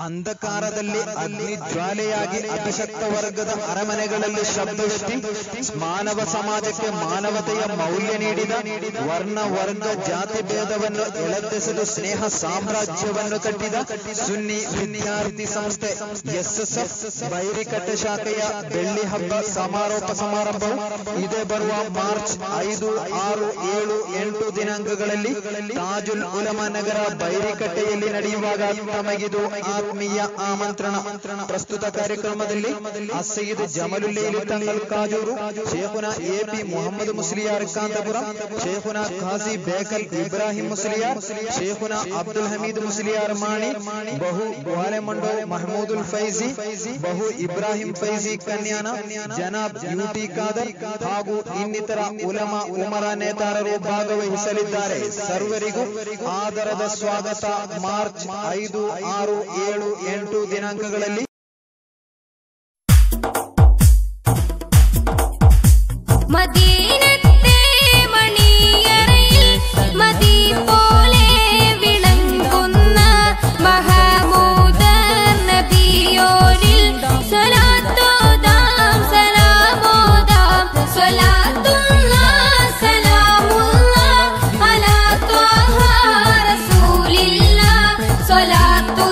ಅಂಧಕಾರದಲ್ಲಿ ಅಗ್ನಿಜ್ವಾಲೆಯಾಗಿ ಅಭಿಷಕ್ತ ವರ್ಗದ ಅರಮನೆಗಳಲ್ಲಿ ಶಬ್ದವೆತ್ತಿ ಮಾನವ ಸಮಾಜಕ್ಕೆ ಮಾನವತೆಯ ಮೌಲ್ಯ ನೀಡಿದ ವರ್ಣ ವರ್ಗ ಜಾತಿ ಭೇದವನ್ನು ಎಳೆದೆಸೆದು ಸ್ನೇಹ ಸಾಮ್ರಾಜ್ಯವನ್ನು ಕಟ್ಟಿದ ಸುನ್ನಿ ವಿದ್ಯಾರ್ಥಿ ಸಂಸ್ಥೆ ಎಸ್ಎಸ್ಎಫ್ ಬೈರಿಕಟ್ಟೆ ಶಾಖೆಯ ಬೆಳ್ಳಿ ಹಬ್ಬ ಸಮಾರೋಪ ಸಮಾರಂಭವು ಇದೇ ಬರುವ ಮಾರ್ಚ್ 5, 6, 7, 8 ದಿನಾಂಕಗಳಲ್ಲಿ ತಾಜುಲ್ ಉಲಮಾ ನಗರ ಬೈರಿಕಟ್ಟೆಯಲ್ಲಿ ನಡೆಯುವಾಗ ತಮಗಿದು ಆತ್ಮೀಯ ಆಮಂತ್ರಣ. ಪ್ರಸ್ತುತ ಕಾರ್ಯಕ್ರಮದಲ್ಲಿ ಅಸಯ್ಯದ್ ಜಮಲುಲ್ಲೈಲಿ ತಂಗಲ್ ಕಾಜೂರು, ಶೇಖುನಾ ಎಪಿ ಮುಹಮ್ಮದ್ ಮುಸ್ಲಿಯಾರ್ ಕಾಂತಪುರ, ಶೇಖುನಾ ಖಾಜಿ ಬೇಕಲ್ ಇಬ್ರಾಹಿಂ ಮುಸ್ಲಿಯಾರ್, ಶೇಖುನಾ ಅಬ್ದುಲ್ ಹಮೀದ್ ಮುಸ್ಲಿಯಾರ್ ಮಾಣಿ, ಬಹು ಗ್ವಾಲೆಮಂಡೋ ಮಹಮೂದುಲ್ ಫೈಜಿ, ಬಹು ಇಬ್ರಾಹಿಂ ಫೈಜಿ ಕನ್ಯಾನ, ಜನಾಬ್ ಯುಟಿ ಖಾದರ್ ಹಾಗೂ ಇನ್ನಿತರ ಉಲಮಾ ಉಮರಾ ನೇತಾರರು ಭಾಗವಹಿಸಲಿದ್ದಾರೆ. ಸರ್ವರಿಗೂ ಆದರದ ಸ್ವಾಗತ. ಮಾರ್ಚ್ 5, 6, 7, 8 ದಿನಾಂಕಗಳಲ್ಲಿ മദീനത്തെ മണിയറയിൽ മദീ പോലെ വിളങ്ങുന്ന മഹമൂദർ നബിയോരിൽ സ്വലാത്തോദാം സലാമോദാം സ്വലാത്തുല്ലാഹ് സലാമുല്ലാഹ് അലാ ത്വാഹ റസൂലില്ലാഹ് സ്വലാത്തു